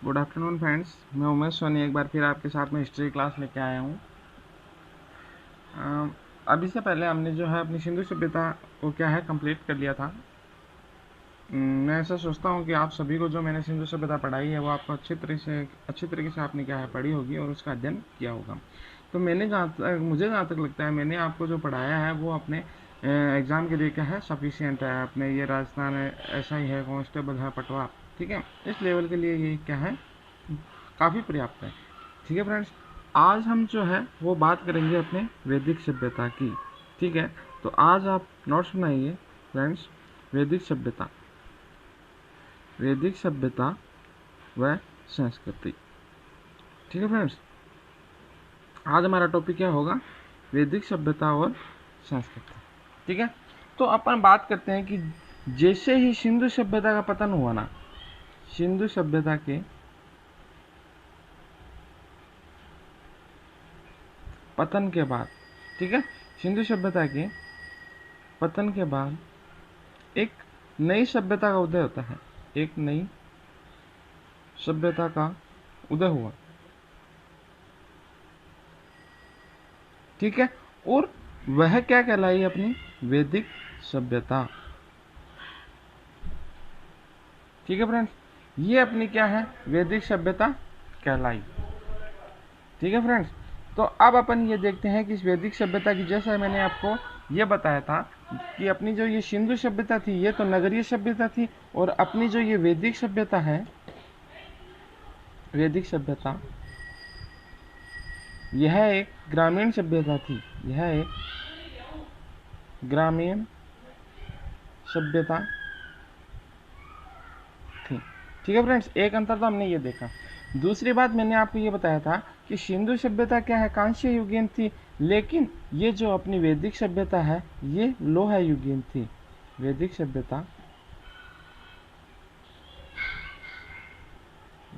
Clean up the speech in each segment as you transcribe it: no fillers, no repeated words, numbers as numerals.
Good afternoon friends, मैं उमेश सोनी एक बार फिर आपके साथ में हिस्ट्री क्लास लेके आया हूँ। अभी से पहले हमने जो है अपनी सिंधु सभ्यता को क्या है कंप्लीट कर लिया था। मैं ऐसा सोचता हूँ कि आप सभी को जो मैंने सिंधु सभ्यता पढ़ाई है वो आपको अच्छी तरीके से आपने क्या है पढ़ी होगी और उसका अध्ययन किया होगा। तो मुझे जहाँ तक लगता है मैंने आपको जो पढ़ाया है वो अपने एग्ज़ाम के लिए क्या है सफिशियंट है। अपने ये राजस्थान है, ऐसा ही है, कांस्टेबल है, पटवा, ठीक है, इस लेवल के लिए ये क्या है काफ़ी पर्याप्त है। ठीक है फ्रेंड्स, आज हम जो है वो बात करेंगे अपने वैदिक सभ्यता की। ठीक है, तो आज आप नोट्स बनाइए फ्रेंड्स। वैदिक सभ्यता व संस्कृति। ठीक है फ्रेंड्स, आज हमारा टॉपिक क्या होगा? वैदिक सभ्यता और संस्कृति। ठीक है, तो अपन बात करते हैं कि जैसे ही सिंधु सभ्यता का पतन हुआ ना, सिंधु सभ्यता के पतन के बाद, ठीक है, सिंधु सभ्यता के पतन के बाद एक नई सभ्यता का उदय होता है। एक नई सभ्यता का उदय हुआ, ठीक है, और वह क्या कहलाई? अपनी वैदिक सभ्यता। ठीक है फ्रेंड्स, ये अपनी क्या है वैदिक सभ्यता कहलाई। ठीक है फ्रेंड्स, तो अब अपन ये देखते हैं कि इस वैदिक सभ्यता की, जैसा मैंने आपको ये बताया था कि अपनी जो ये सिंधु सभ्यता थी ये तो नगरीय सभ्यता थी, और अपनी जो ये वैदिक सभ्यता है, वैदिक सभ्यता यह एक ग्रामीण सभ्यता थी। यह एक ग्रामीण सभ्यता थी। ठीक है फ्रेंड्स, एक अंतर तो हमने ये देखा। दूसरी बात मैंने आपको ये बताया था कि सिंधु सभ्यता क्या है कांस्य युगीन थी, लेकिन ये जो अपनी वैदिक सभ्यता है ये लोहा युगीन थी। वैदिक सभ्यता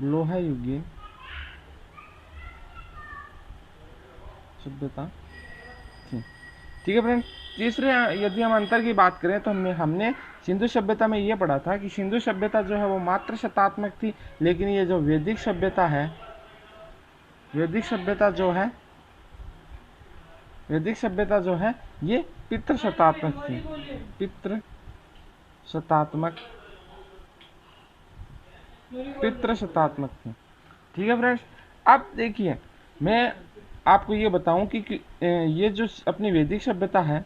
लोहा युगीन सभ्यता थी। ठीक है फ्रेंड्स, तीसरे यदि हम अंतर की बात करें तो हमने सिंधु सभ्यता में ये पढ़ा था कि सिंधु सभ्यता जो है वो मात्र शतात्मक थी, लेकिन ये जो वैदिक सभ्यता है, वैदिक सभ्यता जो है ये पितृ शतात्मक थी। पितृ शतात्मक थी। ठीक है फ्रेंड्स, अब देखिए मैं आपको ये बताऊं कि ये जो अपनी वैदिक सभ्यता है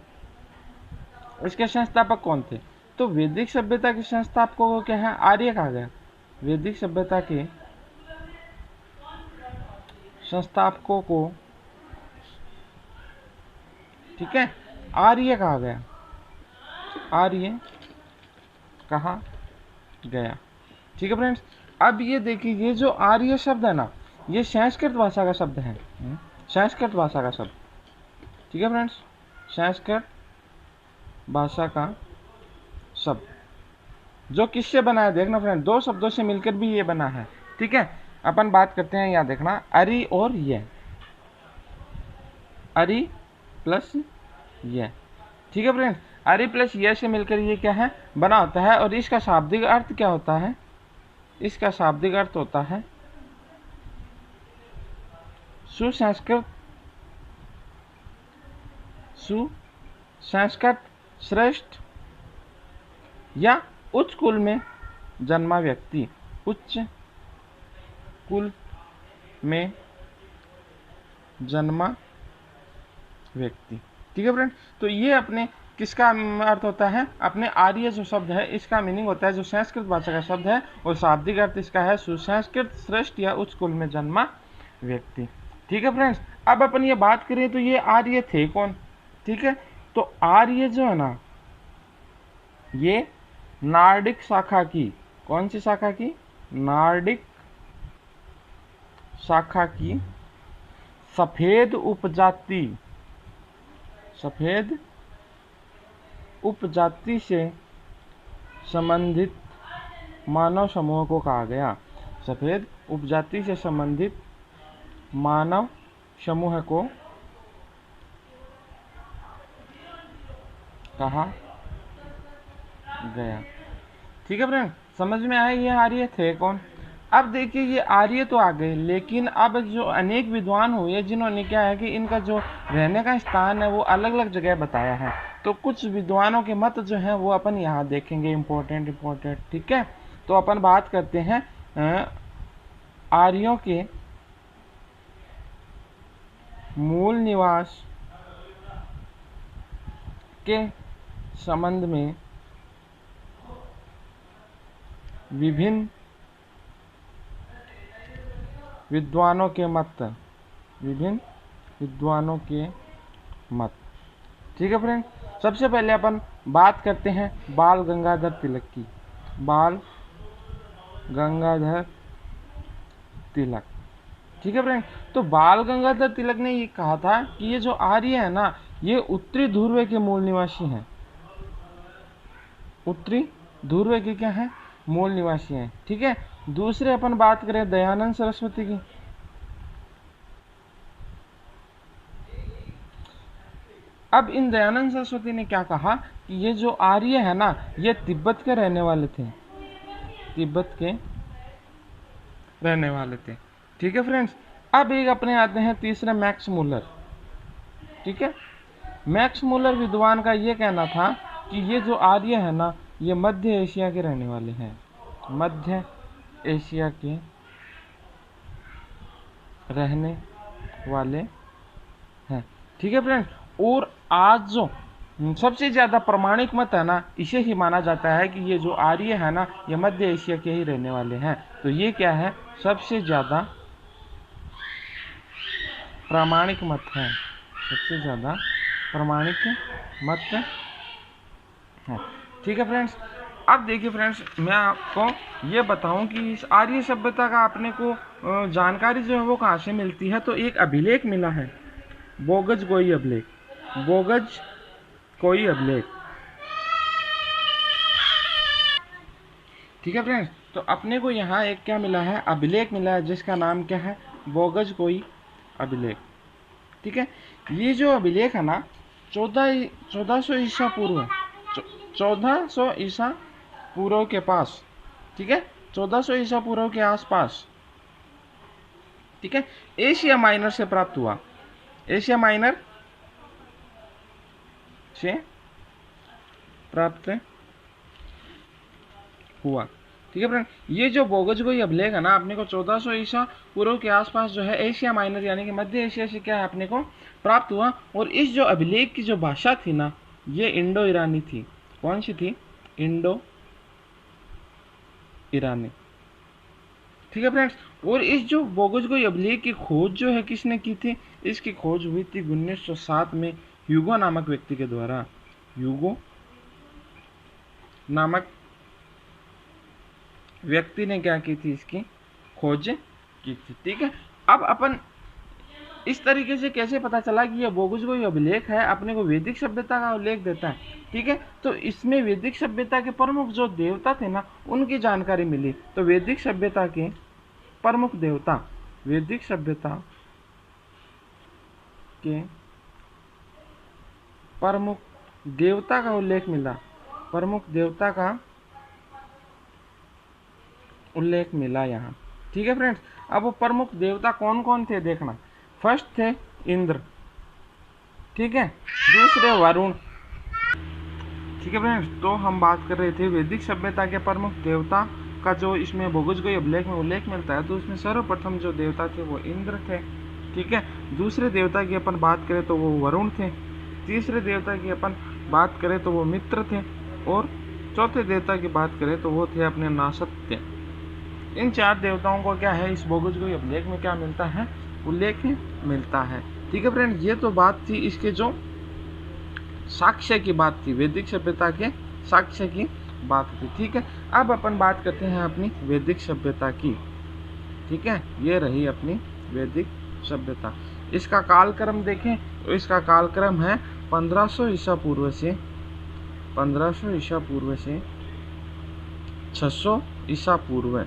इसके संस्थापक कौन थे? तो वैदिक सभ्यता के संस्थापकों को क्या है? आर्य कहा गया। वैदिक सभ्यता के संस्थापकों को, ठीक है, आर्य कहा गया। आर्य कहा गया। ठीक है फ्रेंड्स, अब ये देखिए ये जो आर्य शब्द है ना, ये संस्कृत भाषा का शब्द है। संस्कृत भाषा का शब्द। ठीक है फ्रेंड्स, संस्कृत भाषा का शब्द जो किससे बना है? देखना फ्रेंड, दो शब्दों से मिलकर भी ये बना है। ठीक है, अपन बात करते हैं, यहाँ देखना, अरि और ये, अरि प्लस ये। ठीक है फ्रेंड्स, अरि प्लस ये से मिलकर ये क्या है बना होता है, और इसका शाब्दिक अर्थ क्या होता है? इसका शाब्दिक अर्थ होता है सुसंस्कृत श्रेष्ठ या उच्च कुल में जन्मा व्यक्ति। उच्च कुल में जन्मा व्यक्ति। ठीक है फ्रेंड, तो ये अपने किसका अर्थ होता है? अपने आर्य जो शब्द है इसका मीनिंग होता है जो संस्कृत भाषा का शब्द है, और शाब्दिक अर्थ इसका है सुसंस्कृत श्रेष्ठ या उच्च कुल में जन्मा व्यक्ति। ठीक है फ्रेंड्स, अब अपन ये बात करें तो ये आर्य थे कौन? ठीक है, तो आर्य जो है ना ये नार्डिक शाखा की, कौन सी शाखा की? नार्डिक शाखा की सफेद उपजाति से संबंधित मानव समूह को कहा गया। सफेद उपजाति से संबंधित मानव समूह को कहा गया। ठीक है फ्रेंड, समझ में आया ये आर्य थे कौन? अब देखिए ये आर्य तो आ गए, लेकिन अब जो अनेक विद्वान हुए जिन्होंने क्या है कि इनका जो रहने का स्थान है वो अलग अलग जगह बताया है। तो कुछ विद्वानों के मत जो है वो अपन यहाँ देखेंगे, इम्पोर्टेंट। ठीक है, तो अपन बात करते हैं आर्यों के मूल निवास के संबंध में विभिन्न विद्वानों के मत, ठीक है फ्रेंड। सबसे पहले अपन बात करते हैं बाल गंगाधर तिलक की, बाल गंगाधर तिलक। ठीक है फ्रेंड, तो बाल गंगाधर तिलक ने ये कहा था कि ये जो आर्य है ना, ये उत्तरी ध्रुव के मूल निवासी हैं, उत्तरी ध्रुव के क्या है, मूल निवासी हैं। ठीक है, दूसरे अपन बात करें दयानंद सरस्वती की। अब इन दयानंद सरस्वती ने क्या कहा कि ये जो आर्य है ना, ये तिब्बत के रहने वाले थे, तिब्बत के रहने वाले थे। ठीक है फ्रेंड्स, अब एक अपने आते हैं तीसरे मैक्स मूलर। ठीक है, मैक्स मूलर विद्वान का ये कहना था कि ये जो आर्य है ना, ये मध्य एशिया के रहने वाले हैं, मध्य एशिया के रहने वाले हैं। ठीक है फ्रेंड्स, और आज जो सबसे ज़्यादा प्रमाणिक मत है ना, इसे ही माना जाता है कि ये जो आर्य है ना, ये मध्य एशिया के ही रहने वाले हैं। तो ये क्या है, सबसे ज़्यादा प्रामाणिक मत है, सबसे ज़्यादा प्रामाणिक मत है। ठीक है फ्रेंड्स, अब देखिए फ्रेंड्स, मैं आपको ये बताऊं कि इस आर्य सभ्यता का अपने को जानकारी जो है वो कहाँ से मिलती है। तो एक अभिलेख मिला है, बोगज कोई अभिलेख, बोगज कोई अभिलेख। ठीक है फ्रेंड्स, तो अपने को यहाँ एक क्या मिला है, अभिलेख मिला है, जिसका नाम क्या है, बोगज कोई अभिलेख। ठीक है, ये जो अभिलेख है ना, 1400 ईसा पूर्व है, 1400 ईसा पूर्व के पास। ठीक है, 1400 ईसा पूर्व के आसपास। ठीक है, एशिया माइनर से प्राप्त हुआ, एशिया माइनर से प्राप्त हुआ। ठीक है फ्रेंड, ये जो बोगजगोई अभिलेख है ना, अपने को 1400 ईसा पूर्व के आसपास जो है एशिया माइनर यानी कि मध्य एशिया से क्या है अपने को प्राप्त हुआ। और इस जो अभिलेख की जो भाषा थी ना, ये इंडो ईरानी थी। कौन सी थी, इंडो ईरानी। ठीक है फ्रेंड्स, और इस जो बोगजगोई अभिलेख की खोज जो है किसने की थी, इसकी खोज हुई थी 1907 में ह्यूगो नामक व्यक्ति के द्वारा, ह्यूगो नामक व्यक्ति ने क्या की थी, इसकी खोज की थी। ठीक है, अब अपन इस तरीके से कैसे पता चला कि यह बोगजगोई अभिलेख है, अपने को वैदिक सभ्यता का उल्लेख देता है। ठीक है, तो इसमें वैदिक सभ्यता के प्रमुख जो देवता थे ना, उनकी जानकारी मिली। तो वैदिक सभ्यता के प्रमुख देवता, वैदिक सभ्यता के प्रमुख देवता का उल्लेख मिला, प्रमुख देवता का उल्लेख मिला यहाँ। ठीक है फ्रेंड्स, अब वो प्रमुख देवता कौन कौन थे देखना। फर्स्ट थे इंद्र, ठीक है, दूसरे वरुण। ठीक है फ्रेंड्स, तो हम बात कर रहे थे वैदिक सभ्यता के प्रमुख देवता का जो इसमें बोगजगोई अभिलेख में उल्लेख मिलता है। तो उसमें सर्वप्रथम जो देवता थे वो इंद्र थे। ठीक है, दूसरे देवता की अपन बात करें तो वो वरुण थे। तीसरे देवता की अपन बात करें तो वो मित्र थे। और चौथे देवता की बात करें तो वो थे अपने नासत्य। इन चार देवताओं को क्या है, इस बोगजगोई अभिलेख में क्या मिलता है, उल्लेख मिलता है। ठीक है फ्रेंड, ये तो बात थी इसके जो साक्ष्य की बात थी, वैदिक सभ्यता के साक्ष्य की बात थी। ठीक है, अब अपन बात करते हैं अपनी वैदिक सभ्यता की। ठीक है, ये रही अपनी वैदिक सभ्यता। इसका कालक्रम देखें तो इसका कालक्रम है 1500 ईसा पूर्व से 600 ईसा पूर्व।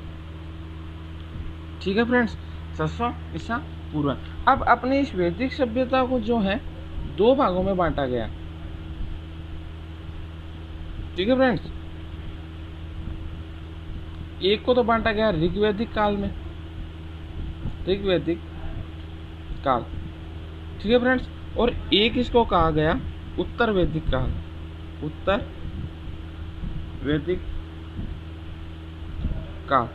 ठीक है फ्रेंड्स, 600 ईसा पूर्व। अब अपनी इस वैदिक सभ्यता को जो है दो भागों में बांटा गया। ठीक है फ्रेंड्स, एक को तो बांटा गया ऋग्वैदिक काल में, ऋग्वैदिक काल, ठीक है फ्रेंड्स। और एक इसको कहा गया उत्तर वैदिक काल, उत्तर वैदिक काल,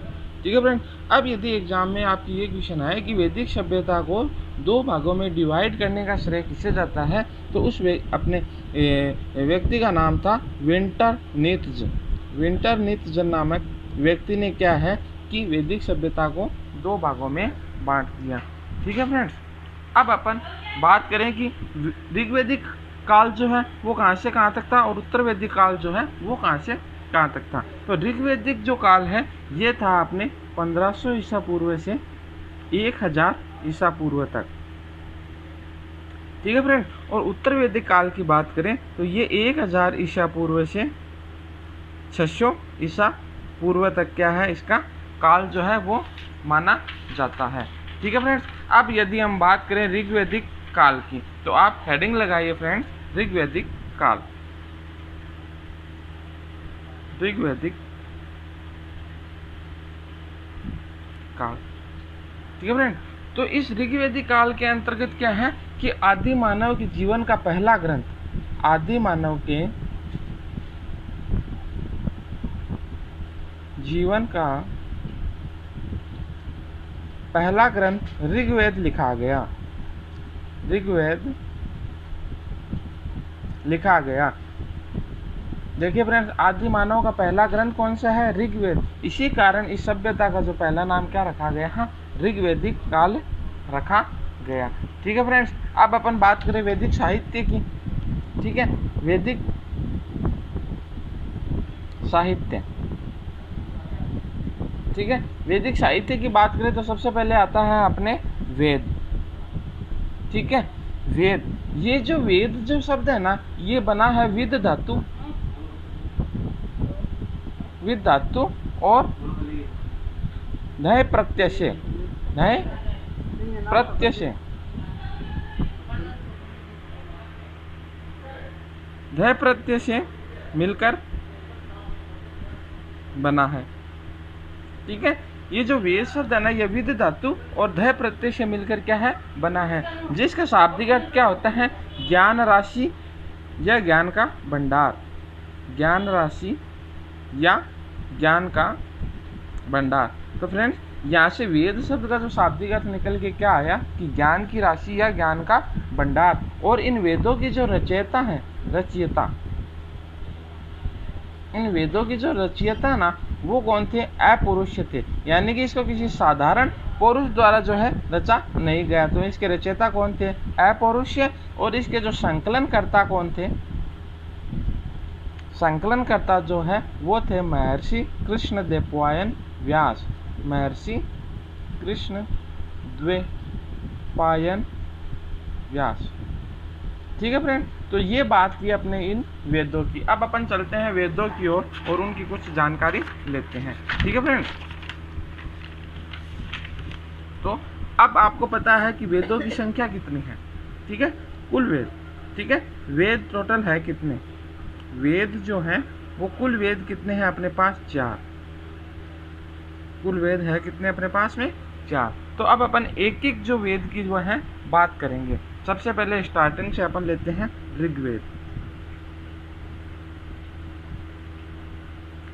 ठीक है फ्रेंड। अब यदि एग्जाम में आपकी ये क्वेश्चन आए कि वैदिक सभ्यता को दो भागों में डिवाइड करने का श्रेय किसे जाता है, तो उस अपने व्यक्ति का नाम था विंटरनित्ज। विंटरनित्ज नामक व्यक्ति ने क्या है कि वैदिक सभ्यता को दो भागों में बांट दिया, ठीक है फ्रेंड्स। अब अपन बात करें कि ऋग्वैदिक काल जो है वो कहाँ से कहाँ तक था और उत्तर वैदिक काल जो है वो कहाँ से कहाँ तक था। तो ऋग्वैदिक जो काल है ये था अपने 1500 ईसा पूर्व से 1000 ईसा पूर्व तक, ठीक है फ्रेंड। और उत्तर वैदिक काल की बात करें तो ये 1000 ईसा पूर्व से 600 ईसा पूर्व तक क्या है, इसका काल जो है वो माना जाता है, ठीक है फ्रेंड्स। अब यदि हम बात करें ऋग्वैदिक काल की, तो आप हेडिंग लगाइए फ्रेंड्स, ऋग्वैदिक काल, ऋग्वैदिक काल, ठीक है फ्रेंड। तो इस ऋग्वैदिक काल के अंतर्गत क्या है कि आदि मानव के जीवन का पहला ग्रंथ, आदि मानव के जीवन का पहला ग्रंथ ऋग्वेद लिखा गया, ऋग्वेद लिखा गया। देखिए फ्रेंड्स, आदि मानव का पहला ग्रंथ कौन सा है, ऋग्वेद। इसी कारण इस सभ्यता का जो पहला नाम क्या रखा गया है, ऋग्वैदिक काल रखा गया, ठीक है फ्रेंड्स। अब अपन बात करें वैदिक साहित्य की, ठीक है, वैदिक साहित्य, ठीक है। वैदिक साहित्य की बात करें तो सबसे पहले आता है अपने वेद, ठीक है। वेद, ये जो वेद जो शब्द है ना, ये बना है विद धातु, विद धातु और धय प्रत्यय से, धय प्रत्यय से, धय प्रत्यय से मिलकर बना है, ठीक है। ये जो वेद शब्द है ना, ये विद धातु और धय प्रत्यय से मिलकर क्या है, बना है, जिसका शाब्दिक अर्थ क्या होता है, ज्ञान राशि या ज्ञान का भंडार, ज्ञान राशि या ज्ञान का भंडार। तो फ्रेंड्स, यहाँ से वेद शब्द का जो शाब्दिक अर्थ निकल के क्या आया कि ज्ञान की राशि या ज्ञान का भंडार। और इन वेदों की जो रचयिता है, रचयिता, इन वेदों की जो रचयिता ना वो कौन थे, अपौरुष थे, यानी कि इसको किसी साधारण पुरुष द्वारा जो है रचा नहीं गया। तो इसके रचयिता कौन थे, अपौरुष। और इसके जो संकलनकर्ता कौन थे, संकलनकर्ता जो है वो थे महर्षि कृष्णद्वैपायन व्यास, महर्षि कृष्णद्वैपायन व्यास, ठीक है फ्रेंड। तो ये बात की अपने इन वेदों की। अब अपन चलते हैं वेदों की ओर और उनकी कुछ जानकारी लेते हैं, ठीक है फ्रेंड। तो अब आपको पता है कि वेदों की संख्या कितनी है, ठीक है, कुल वेद, ठीक है। वेद टोटल है कितने, वेद जो है वो कुल वेद कितने हैं अपने पास, 4, कुल वेद है कितने अपने पास में, 4। तो अब अपन एक एक जो वेद की जो है बात करेंगे। सबसे पहले स्टार्टिंग से अपन लेते हैं ऋग्वेद,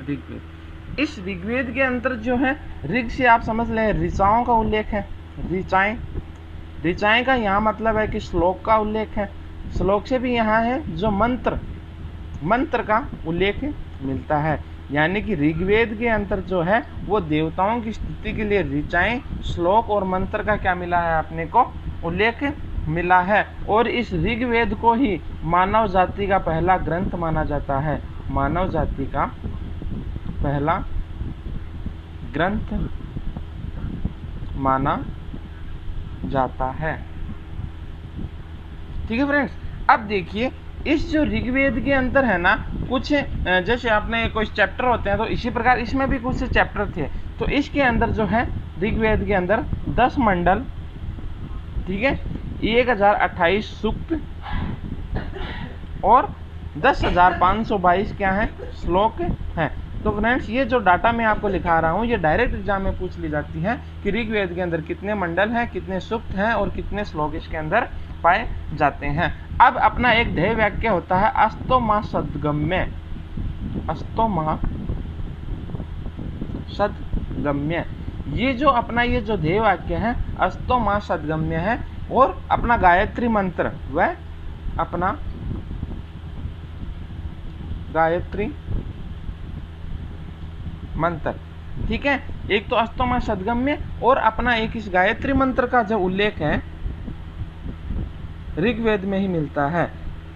ऋग्वेद। इस ऋग्वेद के अंतर जो है, ऋग से आप समझ लें ऋचाओं का उल्लेख है, ऋचाएं, ऋचाएं का यहाँ मतलब है कि श्लोक का उल्लेख है। श्लोक से भी यहाँ है जो मंत्र, मंत्र का उल्लेख मिलता है, यानी कि ऋग्वेद के अंतर जो है वो देवताओं की स्तुति के लिए ऋचाएं, श्लोक और मंत्र का क्या मिला है, अपने को उल्लेख मिला है। और इस ऋग्वेद को ही मानव जाति का पहला ग्रंथ माना जाता है, मानव जाति का पहला ग्रंथ माना जाता है, ठीक है फ्रेंड्स। अब देखिए इस जो ऋग्वेद के अंदर है ना, कुछ जैसे आपने कुछ चैप्टर होते हैं तो इसी प्रकार इसमें भी कुछ चैप्टर थे। तो इसके अंदर जो है ऋग्वेद के अंदर 10 मंडल, ठीक है, 1028 सूक्त और 10,522 क्या है, श्लोक हैं। तो फ्रेंड्स ये जो डाटा मैं आपको लिखा रहा हूँ ये डायरेक्ट एग्जाम में पूछ ली जाती है कि ऋग्वेद के अंदर कितने मंडल हैं, कितने सूक्त हैं और कितने श्लोक इसके अंदर पाए जाते हैं। अब अपना एक ध्येय वाक्य होता है अस्तोमा सद्गम्य, अस्तोमा सद्गम्य। ये जो अपना ये जो ध्येय वाक्य है अस्तोमा सद्गम्य है और अपना गायत्री मंत्र वह अपना गायत्री मंत्र, ठीक है। एक तो अस्तोमा सद्गम्य और अपना एक इस गायत्री मंत्र का जो उल्लेख है ऋग्वेद में ही मिलता है,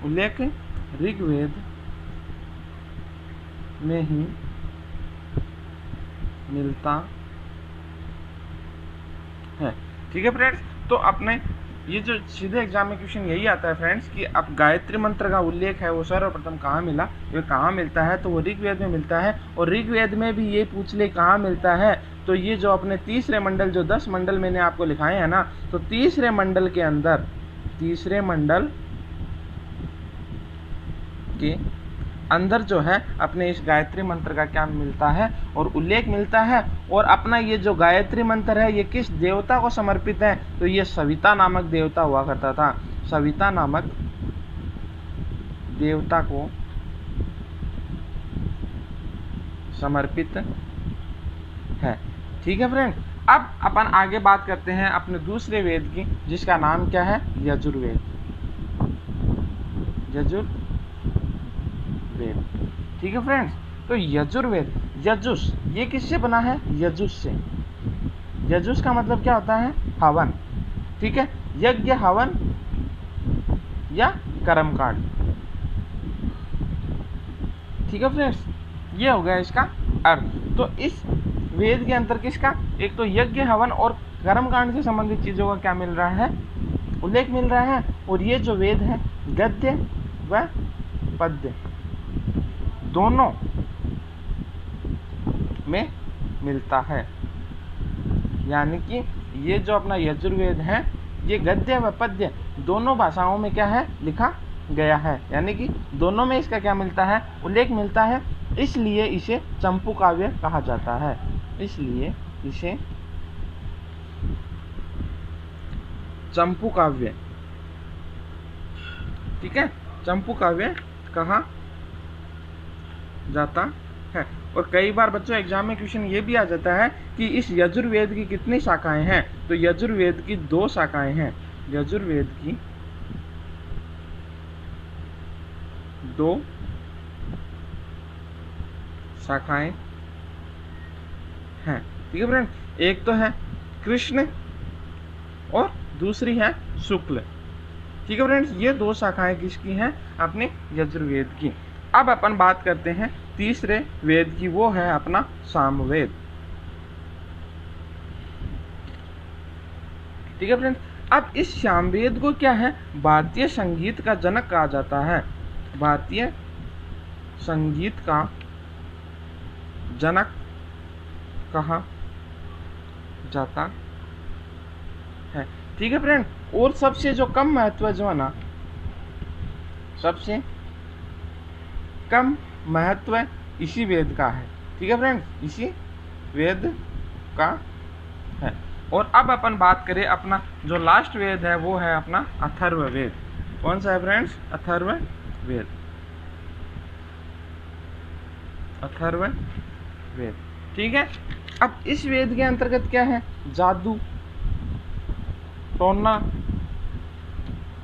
उल्लेख ऋग्वेद में ही मिलता है, ठीक है फ्रेंड्स। तो अपने ये जो सीधे एग्जाम में क्वेश्चन यही आता है फ्रेंड्स कि अब गायत्री मंत्र का उल्लेख है वो सर्वप्रथम कहाँ मिला, ये कहाँ मिलता है, तो वो ऋग्वेद में मिलता है। और ऋग्वेद में भी ये पूछ ले कहाँ मिलता है, तो ये जो अपने तीसरे मंडल जो 10 मंडल मैंने आपको लिखाए हैं ना, तो तीसरे मंडल के अंदर, तीसरे मंडल के अंदर जो है अपने इस गायत्री मंत्र का क्या मिलता है और उल्लेख मिलता है। और अपना ये जो गायत्री मंत्र है ये किस देवता को समर्पित है, तो ये सविता नामक देवता हुआ करता था, सविता नामक देवता को समर्पित है, ठीक है फ्रेंड। अब अपन आगे बात करते हैं अपने दूसरे वेद की जिसका नाम क्या है, यजुर्वेद, यजुर्वेद, ठीक है फ्रेंड्स। तो यजुर्वेद, यजुष ये किससे बना है, यजुष से। यजुष का मतलब क्या होता है, हवन, ठीक है, यज्ञ हवन या कर्मकांड, ठीक है फ्रेंड्स। ये हो गया इसका अर्थ। तो इस वेद के अंतर किसका, एक तो यज्ञ हवन और कर्मकांड से संबंधित चीजों का क्या मिल रहा है, उल्लेख मिल रहा है। और ये जो वेद है गद्य व पद्य दोनों में मिलता है, यानी कि ये जो अपना यजुर्वेद है ये गद्य व पद्य दोनों भाषाओं में क्या है, लिखा गया है, यानी कि दोनों में इसका क्या मिलता है, उल्लेख मिलता है। इसलिए इसे चंपू काव्य कहा जाता है, इसलिए इसे चंपू काव्य, ठीक है, चंपू काव्य कहा जाता है। और कई बार बच्चों एग्जाम में क्वेश्चन ये भी आ जाता है कि इस यजुर्वेद की कितनी शाखाएं हैं, तो यजुर्वेद की 2 शाखाएं हैं, यजुर्वेद की 2 शाखाएं हैं, ठीक है फ्रेंड। एक तो है कृष्ण और दूसरी है शुक्ल, ठीक है फ्रेंड्स। ये 2 शाखाएं किसकी हैं, अपने यजुर्वेद की। अब अपन बात करते हैं तीसरे वेद की, वो है अपना सामवेद, ठीक है फ्रेंड्स। अब इस सामवेद को क्या है, भारतीय संगीत का जनक कहा जाता है, भारतीय संगीत का जनक कहा जाता है, ठीक है फ्रेंड। और सबसे जो कम महत्व जो है ना, सबसे कम महत्व इसी वेद का है, ठीक है फ्रेंड, इसी वेद का है। और अब अपन बात करें अपना जो लास्ट वेद है वो है अपना अथर्ववेद। कौन सा है फ्रेंड्स, अथर्ववेद, अथर्ववेद, ठीक है। अब इस वेद के अंतर्गत क्या है, जादू, टोना,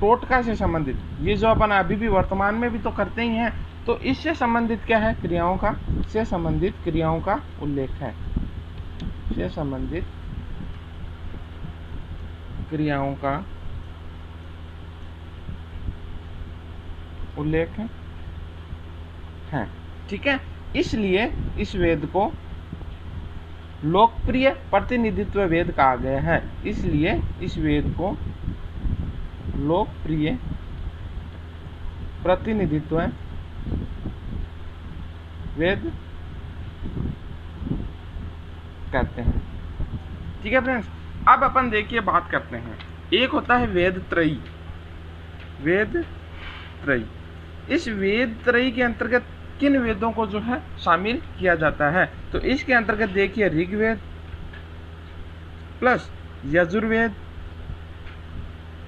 टोटका से संबंधित, ये जो अपन अभी भी वर्तमान में भी तो करते ही हैं, तो इससे संबंधित क्या है, क्रियाओं का, से संबंधित क्रियाओं का उल्लेख है, से संबंधित क्रियाओं का उल्लेख है, ठीक है। इसलिए इस वेद को लोकप्रिय प्रतिनिधित्व वेद कहा गया है, इसलिए इस वेद को लोकप्रिय प्रतिनिधित्व वेद कहते हैं, ठीक है फ्रेंड्स। अब अपन देखिए बात करते हैं, एक होता है वेद त्रयी, वेद त्रयी। इस वेद त्रयी के अंतर्गत किन वेदों को जो है शामिल किया जाता है। तो इसके अंतर्गत देखिए ऋग्वेद प्लस यजुर्वेद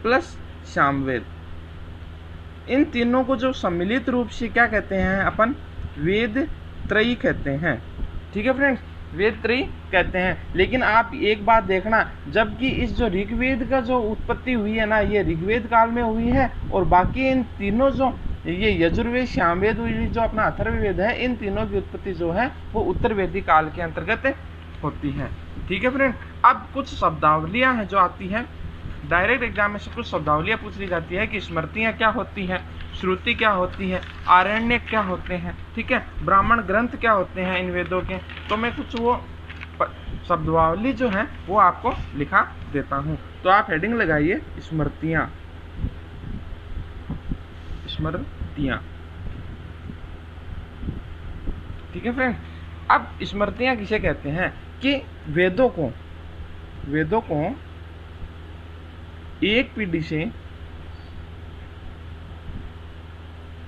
प्लस सामवेद, इन तीनों को जो सम्मिलित रूप से क्या कहते हैं अपन, वेद त्रयी कहते हैं। ठीक है फ्रेंड्स, वेद त्रयी कहते हैं। लेकिन आप एक बात देखना, जबकि इस जो ऋग्वेद का जो उत्पत्ति हुई है ना, ये ऋग्वेद काल में हुई है, और बाकी इन तीनों जो ये यजुर्वेद सामवेद जो अपना अथर्ववेद है, इन तीनों की उत्पत्ति जो है वो उत्तर वेदिक काल के अंतर्गत होती है। ठीक है फ्रेंड, अब कुछ शब्दावलियां हैं जो आती हैं डायरेक्ट एग्जाम में से, कुछ शब्दावलियां पूछ ली जाती है कि स्मृतियां क्या होती हैं, श्रुति क्या होती है, आरण्यक क्या होते हैं, ठीक है, ब्राह्मण ग्रंथ क्या होते हैं इन वेदों के। तो मैं कुछ वो शब्दावली जो है वो आपको लिखा देता हूँ। तो आप हेडिंग लगाइए स्मृतियां, स्मृतियां। ठीक है फ्रेंड, अब स्मृतियां किसे कहते हैं कि वेदों को एक पीढ़ी से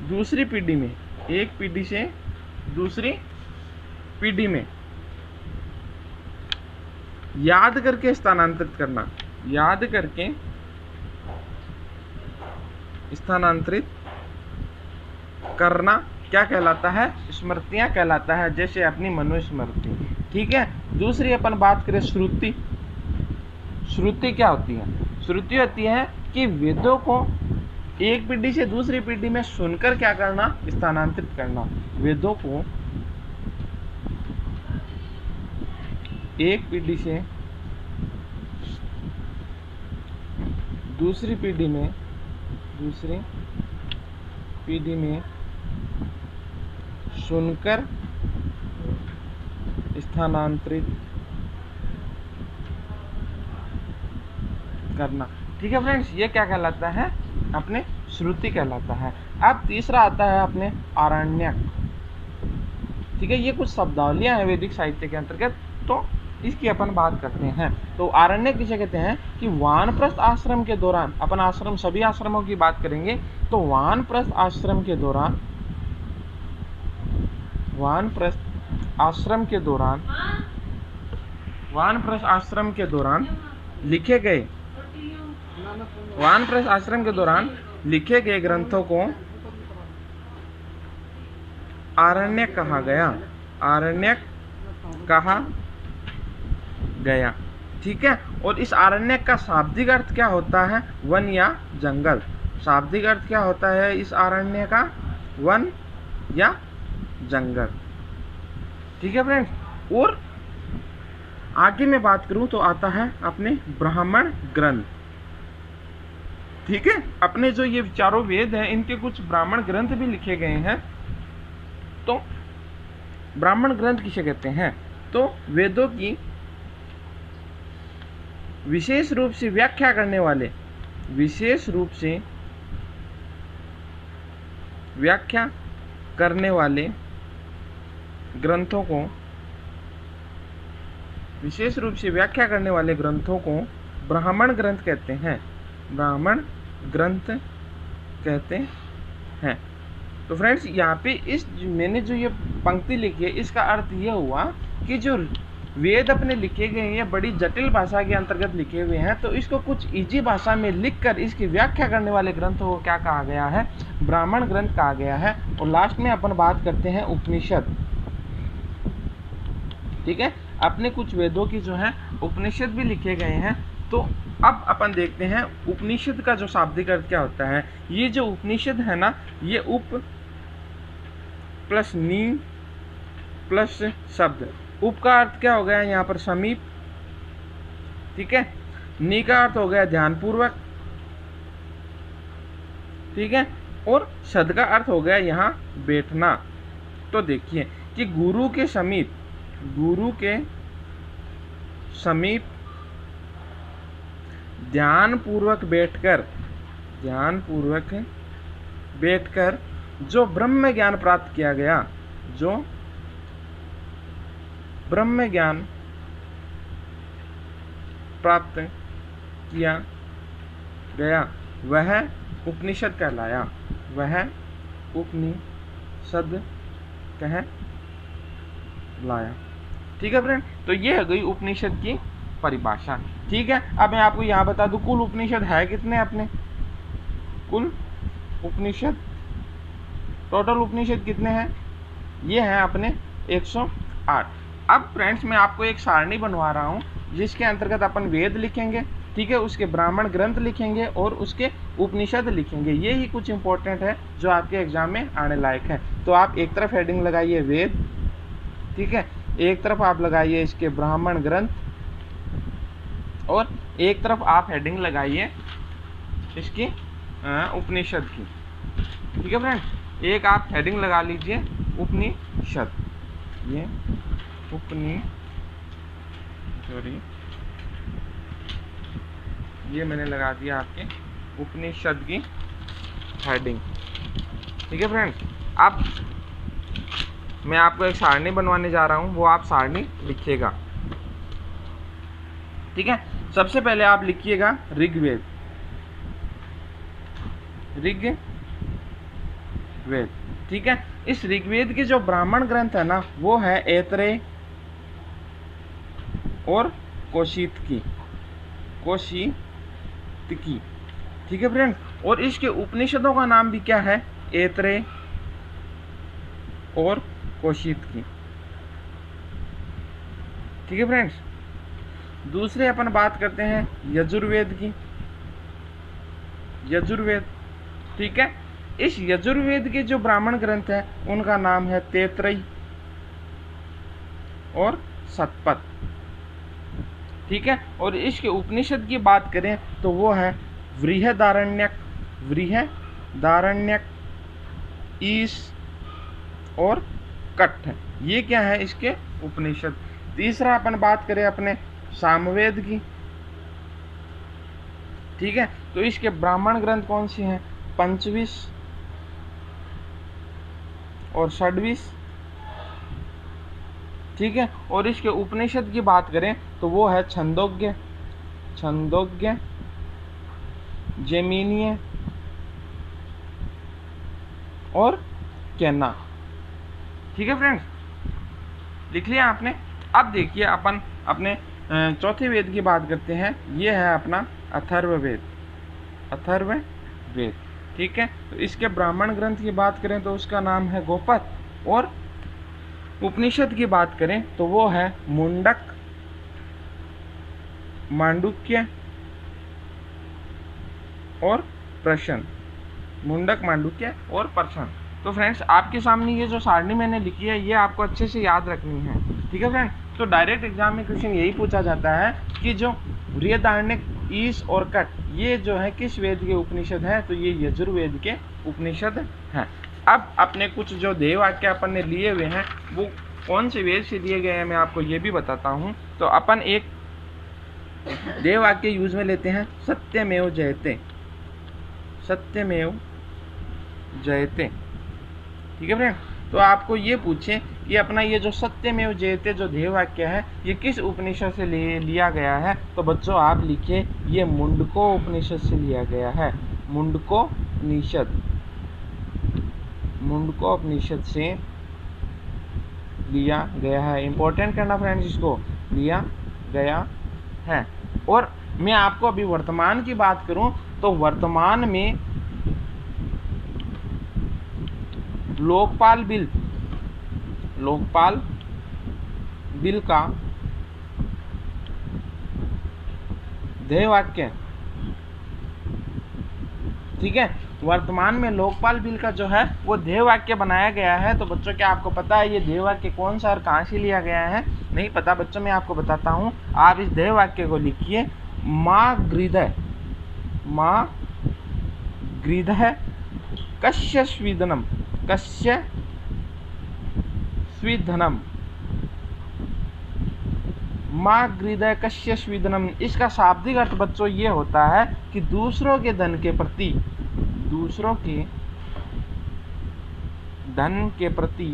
दूसरी पीढ़ी में, एक पीढ़ी से दूसरी पीढ़ी में याद करके स्थानांतरित करना, याद करके स्थानांतरित करना क्या कहलाता है, स्मृतियां कहलाता है। जैसे अपनी मनुस्मृति। ठीक है, दूसरी अपन बात करें श्रुति। श्रुति क्या होती है, श्रुति होती है कि वेदों को एक पीढ़ी से दूसरी पीढ़ी में सुनकर क्या करना, स्थानांतरित करना। वेदों को एक पीढ़ी से दूसरी पीढ़ी में सुनकर स्थानांतरित करना। ठीक है फ्रेंड्स, ये क्या कहलाता है, अपने श्रुति कहलाता है। अब तीसरा आता है अपने आरण्यक। ठीक है, ये कुछ शब्दावलियां हैं वैदिक साहित्य के अंतर्गत, तो इसकी अपन बात करते हैं। तो आरण्यक किसे कहते हैं कि वानप्रस्थ आश्रम के दौरान, अपन आश्रम सभी आश्रमों की बात करेंगे, तो वानप्रस्थ आश्रम के दौरान, वानप्रस्थ आश्रम के दौरान लिखे गए, वानप्रस्थ आश्रम के दौरान लिखे गए ग्रंथों को आरण्यक कहा गया, आरण्यक कहा गया। ठीक है, और इस आरण्यक का शाब्दिक अर्थ क्या होता है, वन या जंगल। शाब्दिक अर्थ क्या होता है इस आरण्य का, वन या जंगल। ठीक है फ्रेंड्स, और आगे मैं बात करूं तो आता है अपने ब्राह्मण ग्रंथ। ठीक है, अपने जो ये चारों वेद हैं इनके कुछ ब्राह्मण ग्रंथ भी लिखे गए हैं। तो ब्राह्मण ग्रंथ किसे कहते हैं, तो वेदों की विशेष रूप से व्याख्या करने वाले, विशेष रूप से व्याख्या करने वाले ग्रंथों को, विशेष रूप से व्याख्या करने वाले ग्रंथों को ब्राह्मण ग्रंथ कहते हैं, ब्राह्मण ग्रंथ कहते हैं। तो फ्रेंड्स, यहाँ पे इस मैंने जो ये पंक्ति लिखी है इसका अर्थ ये हुआ कि जो वेद अपने लिखे गए हैं बड़ी जटिल भाषा के अंतर्गत लिखे हुए हैं, तो इसको कुछ इजी भाषा में लिखकर इसकी व्याख्या करने वाले ग्रंथों को क्या कहा गया है, ब्राह्मण ग्रंथ कहा गया है। और लास्ट में अपन बात करते हैं उपनिषद। ठीक है, अपने कुछ वेदों की जो है उपनिषद भी लिखे गए हैं। तो अब अपन देखते हैं उपनिषद का जो शाब्दिक अर्थ क्या होता है। ये जो उपनिषद है ना, ये उप प्लस नी प्लस शब्द। उप का अर्थ क्या हो गया यहाँ पर, समीप। ठीक है, नी का अर्थ हो गया ध्यानपूर्वक। ठीक है, और शब्द का अर्थ हो गया यहाँ बैठना। तो देखिए कि गुरु के समीप, गुरु के समीप ध्यानपूर्वक बैठकर जो ब्रह्म ज्ञान प्राप्त किया गया, जो ब्रह्म ज्ञान प्राप्त किया गया वह उपनिषद कहलाया, वह उपनिषद सकते हैं लाया। ठीक है फ्रेंड, तो ये है गई उपनिषद की परिभाषा। ठीक है, अब मैं आपको यहाँ बता दूं कुल उपनिषद है कितने अपने, कुल उपनिषद टोटल उपनिषद कितने हैं, ये हैं अपने 108। अब फ्रेंड्स मैं आपको एक सारणी बनवा रहा हूँ जिसके अंतर्गत अपन वेद लिखेंगे, ठीक है, उसके ब्राह्मण ग्रंथ लिखेंगे और उसके उपनिषद लिखेंगे। ये ही कुछ इंपॉर्टेंट है जो आपके एग्जाम में आने लायक है। तो आप एक तरफ हेडिंग लगाइए वेद, ठीक है, एक तरफ आप लगाइए इसके ब्राह्मण ग्रंथ और एक तरफ आप हेडिंग लगाइए इसकी उपनिषद की। ठीक है फ्रेंड्स, एक आप हेडिंग लगा लीजिए उपनिषद, ये ये मैंने लगा दिया आपके उपनिषद की हेडिंग। ठीक है फ्रेंड्स, अब मैं आपको एक सारणी बनवाने जा रहा हूँ, वो आप सारणी लिखिएगा। ठीक है, सबसे पहले आप लिखिएगा ऋग्वेद, ऋग्वेद। ठीक है, इस ऋग्वेद के जो ब्राह्मण ग्रंथ है ना वो है ऐतरेय और कौशितकी, ठीक है फ्रेंड, और इसके उपनिषदों का नाम भी क्या है, ऐतरेय और कौशितकी। ठीक है फ्रेंड्स, दूसरे अपन बात करते हैं यजुर्वेद की, यजुर्वेद। ठीक है, इस यजुर्वेद के जो ब्राह्मण ग्रंथ है उनका नाम है तैत्तिरीय और शतपथ। ठीक है, और इसके उपनिषद की बात करें तो वो है बृहदारण्यक, ईश और कट्ठ। ये क्या है इसके उपनिषद। तीसरा अपन बात करें अपने सामवेद की। ठीक है, तो इसके ब्राह्मण ग्रंथ कौन से हैं, पंचविश और षड्विश। ठीक है, और इसके उपनिषद की बात करें तो वो है छंदोग्य, जैमिनीय और केना। ठीक है फ्रेंड्स, लिख लिया आपने। अब देखिए अपन अपने चौथे वेद की बात करते हैं, ये है अपना अथर्ववेद, ठीक है, तो इसके ब्राह्मण ग्रंथ की बात करें तो उसका नाम है गोपथ, और उपनिषद की बात करें तो वो है मुंडक, मांडुक्य और प्रश्न, मुंडक, मांडुक्य और प्रश्न। तो फ्रेंड्स आपके सामने ये जो सारणी मैंने लिखी है ये आपको अच्छे से याद रखनी है। ठीक है फ्रेंड, तो डायरेक्ट एग्जाम में क्वेश्चन यही पूछा जाता है कि जो बृहदारण्यक, ईश और कट ये जो है किस वेद के उपनिषद है, तो ये यजुर्वेद के उपनिषद हैं। अब अपने कुछ जो देववाक्य अपन ने लिए हुए हैं वो कौन से वेद से लिए गए हैं मैं आपको ये भी बताता हूँ। तो अपन एक देववाक्य यूज में लेते हैं, सत्यमेव जयते, सत्यमेव जयते। ठीक है फ्रेंड, तो आपको ये पूछे कि अपना ये जो सत्यमेव जयते जो ध्येयवाक्य है ये किस उपनिषद से लिया गया है, तो बच्चों आप लिखिए ये मुंडको उपनिषद से लिया गया है, मुंडको उपनिषद से लिया गया है। इंपॉर्टेंट करना फ्रेंड्स, इसको लिया गया है। और मैं आपको अभी वर्तमान की बात करूं तो वर्तमान में लोकपाल बिल का ध्येयवाक्य, ठीक है, वर्तमान में लोकपाल बिल का जो है वो ध्येयवाक्य बनाया गया है। तो बच्चों क्या आपको पता है ये ध्येयवाक्य कौन सा और कहाँ से लिया गया है? नहीं पता बच्चों, मैं आपको बताता हूँ। आप इस ध्येयवाक्य को लिखिए, माँ गृधय कस्य स्वीदनम, माँ गृधय कस्य स्वीदनम। इसका शाब्दिक अर्थ बच्चों ये होता है कि दूसरों के धन के प्रति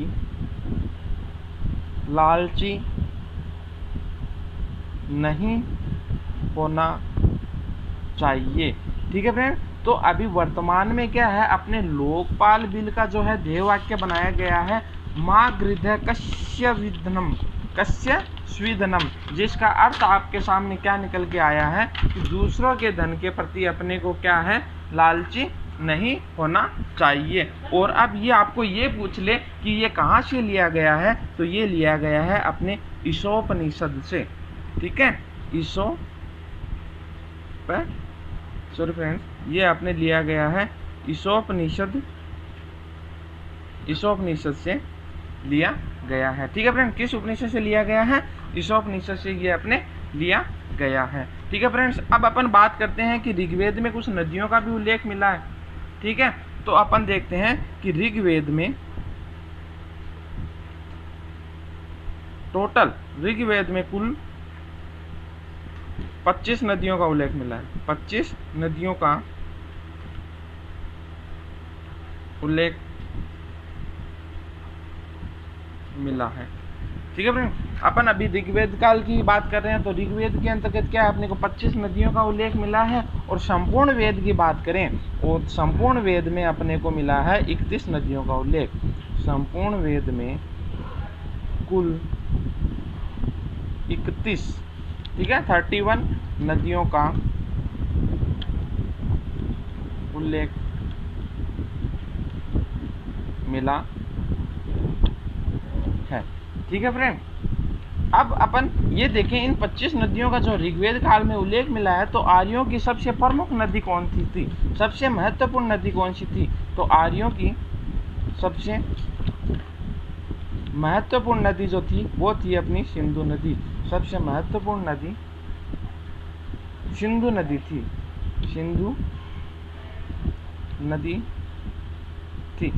लालची नहीं होना चाहिए। ठीक है फ्रेंड, तो अभी वर्तमान में क्या है, अपने लोकपाल बिल का जो है ध्येयवाक्य बनाया गया है मागृध कस्य विधनम, कस्य स्विधनम, जिसका अर्थ आपके सामने क्या निकल के आया है कि दूसरों के धन के प्रति अपने को क्या है, लालची नहीं होना चाहिए। और अब ये आपको ये पूछ ले कि ये कहाँ से लिया गया है, तो ये लिया गया है अपने ईशोपनिषद से। ठीक है, सॉरी फ्रेंड्स, ये आपने लिया गया है ईशोपनिषद से लिया गया है। ठीक है फ्रेंड, किस उपनिषद से लिया गया है, ईशोपनिषद से ये अपने लिया गया है। ठीक है फ्रेंड्स, अब अपन बात करते हैं कि ऋग्वेद में कुछ नदियों का भी उल्लेख मिला है। ठीक है, तो अपन देखते हैं कि ऋग्वेद में टोटल कुल 25 नदियों का उल्लेख मिला है। 25 नदियों का उल्लेख मिला है। ठीक है फ्रेंड, अपन अभी ऋग्वेद काल की बात कर रहे हैं, तो ऋग्वेद के अंतर्गत क्या है, अपने को 25 नदियों का उल्लेख मिला है। और संपूर्ण वेद की बात करें, और संपूर्ण वेद में अपने को मिला है 31 नदियों का उल्लेख। संपूर्ण वेद में कुल 31, ठीक है, 31 नदियों का उल्लेख मिला है। ठीक है फ्रेंड, अब अपन ये देखें इन 25 नदियों का जो ऋग्वेद काल में उल्लेख मिला है, तो आर्यों की सबसे प्रमुख नदी कौन सी थी, सबसे महत्वपूर्ण नदी कौन सी थी, तो आर्यों की सबसे महत्वपूर्ण नदी जो थी वो थी अपनी सिंधु नदी। सबसे महत्वपूर्ण नदी सिंधु नदी थी, सिंधु नदी थी।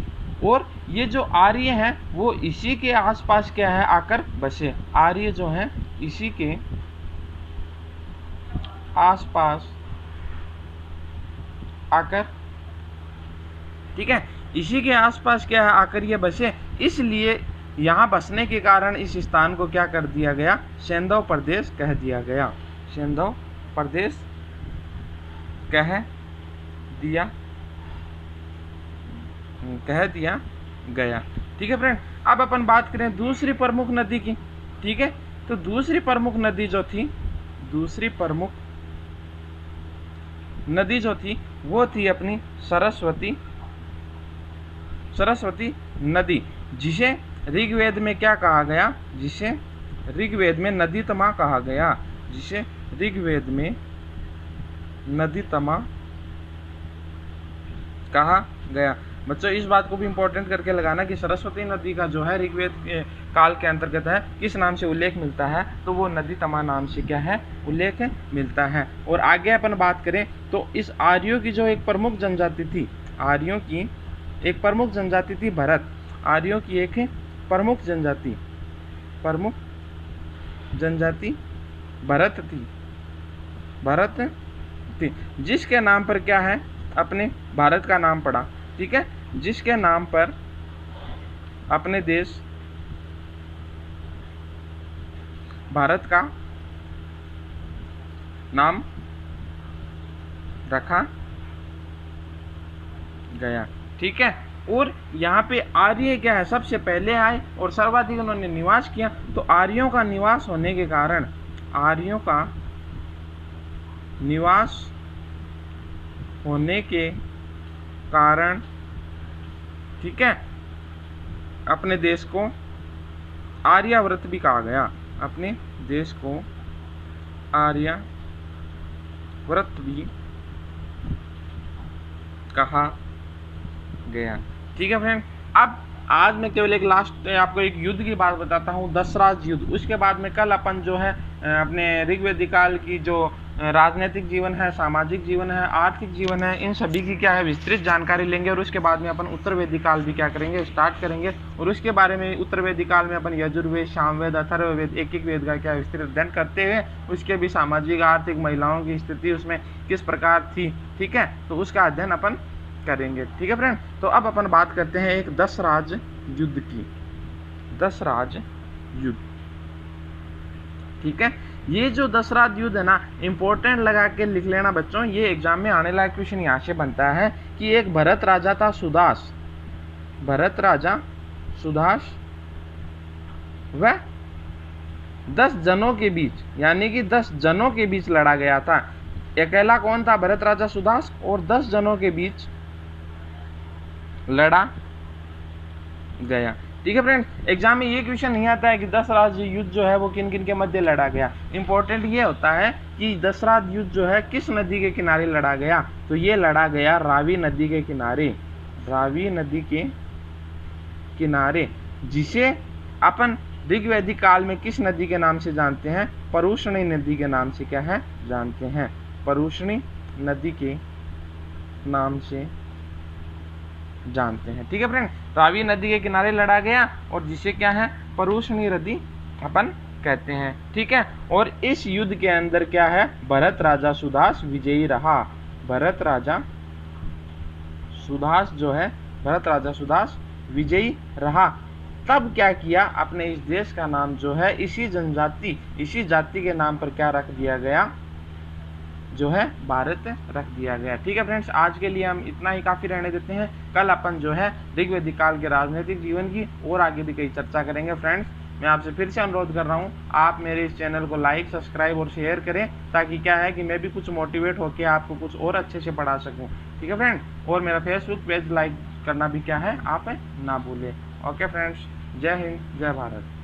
और ये जो आर्य हैं वो इसी के आसपास क्या है, आकर बसे। आर्य जो हैं इसी के आसपास आकर, ठीक है, इसी के आसपास क्या है, आकर ये बसे। इसलिए यहाँ बसने के कारण इस स्थान को क्या कर दिया गया, सेंधव प्रदेश कह दिया गया। सेंधव प्रदेश कह दिया गया। ठीक है फ्रेंड, अब अपन बात करें दूसरी प्रमुख नदी की। ठीक है, तो दूसरी प्रमुख नदी जो थी वो थी अपनी सरस्वती नदी, जिसे ऋग्वेद में क्या कहा गया, जिसे ऋग्वेद में नदीतमा कहा गया, जिसे ऋग्वेद में नदीतमा कहा गया। बच्चों इस बात को भी इम्पोर्टेंट करके लगाना कि सरस्वती नदी का जो है ऋग्वेद काल के अंतर्गत है, किस नाम से उल्लेख मिलता है, तो वो नदीतमा नाम से क्या है, उल्लेख मिलता है। और आगे अपन बात करें तो इस आर्यों की जो एक प्रमुख जनजाति थी, आर्यों की एक प्रमुख जनजाति थी भरत। आर्यों की एक प्रमुख जनजाति भरत थी, जिसके नाम पर क्या है, अपने भारत का नाम पड़ा। ठीक है, जिसके नाम पर अपने देश भारत का नाम रखा गया। ठीक है, और यहाँ पे आर्य क्या है, सबसे पहले आए और सर्वाधिक उन्होंने निवास किया। तो आर्यों का निवास होने के कारण ठीक है, अपने देश को आर्यावर्त भी कहा गया। अपने देश को आर्यावर्त भी कहा गया। ठीक है फ्रेंड, अब आज मैं केवल एक लास्ट आपको एक युद्ध की बात बताता हूँ, दशराज युद्ध। उसके बाद में कल अपन जो है अपने ऋग्वेदिक काल की जो राजनीतिक जीवन है, सामाजिक जीवन है, आर्थिक जीवन है, इन सभी की क्या है विस्तृत जानकारी लेंगे। और उसके बाद में अपन उत्तर वैदिक काल भी क्या करेंगे, स्टार्ट करेंगे। और उसके बारे में उत्तर वैदिक काल में अपन यजुर्वेद, सामवेद, अथर्ववेद, एक वेद का क्या विस्तृत अध्ययन करते हुए उसके भी सामाजिक, आर्थिक, महिलाओं की स्थिति उसमें किस प्रकार थी, ठीक है, तो उसका अध्ययन अपन करेंगे। ठीक है फ्रेंड, तो अब अपन बात करते हैं एक दशराज युद्ध की। दशराज युद्ध, ठीक है, ये जो दशराज युद्ध है ना, इंपॉर्टेंट लगा के लिख लेना बच्चों, ये एग्जाम में आने लायक क्वेश्चन यहाँ से बनता है कि एक भरत राजा था सुदास, भरत राजा सुदास वह 10 जनों के बीच, यानी कि 10 जनों के बीच लड़ा गया था। अकेला कौन था? भरत राजा सुदास, और 10 जनों के बीच लड़ा गया। ठीक है फ्रेंड्स, एग्जाम में ये क्वेश्चन नहीं आता है कि दशरथ युद्ध जो है वो किन किन के मध्य लड़ा गया। इंपॉर्टेंट ये होता है कि दशरथ युद्ध जो है किस नदी के किनारे लड़ा गया, तो ये लड़ा गया रावी नदी के किनारे, रावी नदी के किनारे, जिसे अपन ऋग्वैदिक काल में किस नदी के नाम से जानते हैं? परुष्णी नदी के नाम से क्या है जानते हैं? परुष्णी नदी के नाम से जानते हैं। ठीक है फ्रेंड, रावी नदी के किनारे लड़ा गया और जिसे क्या है? परुष्णी नदी अपन कहते हैं। ठीक है, और इस युद्ध के अंदर क्या है? भरत राजा सुदास विजयी रहा। भरत राजा सुदास जो है, भरत राजा सुदास विजयी रहा। तब क्या किया? अपने इस देश का नाम जो है इसी जनजाति, इसी जाति के नाम पर क्या रख दिया गया? जो है भारत रख दिया गया। ठीक है फ्रेंड्स, आज के लिए हम इतना ही काफी रहने देते हैं। कल अपन जो है ऋग्वैदिक काल के राजनीतिक जीवन की और आगे भी कई चर्चा करेंगे। फ्रेंड्स, मैं आपसे फिर से अनुरोध कर रहा हूँ, आप मेरे इस चैनल को लाइक, सब्सक्राइब और शेयर करें, ताकि क्या है कि मैं भी कुछ मोटिवेट होकर आपको कुछ और अच्छे से पढ़ा सकूँ। ठीक है फ्रेंड, और मेरा फेसबुक पेज लाइक करना भी क्या है आप ना भूलें। ओके फ्रेंड्स, जय हिंद, जय भारत।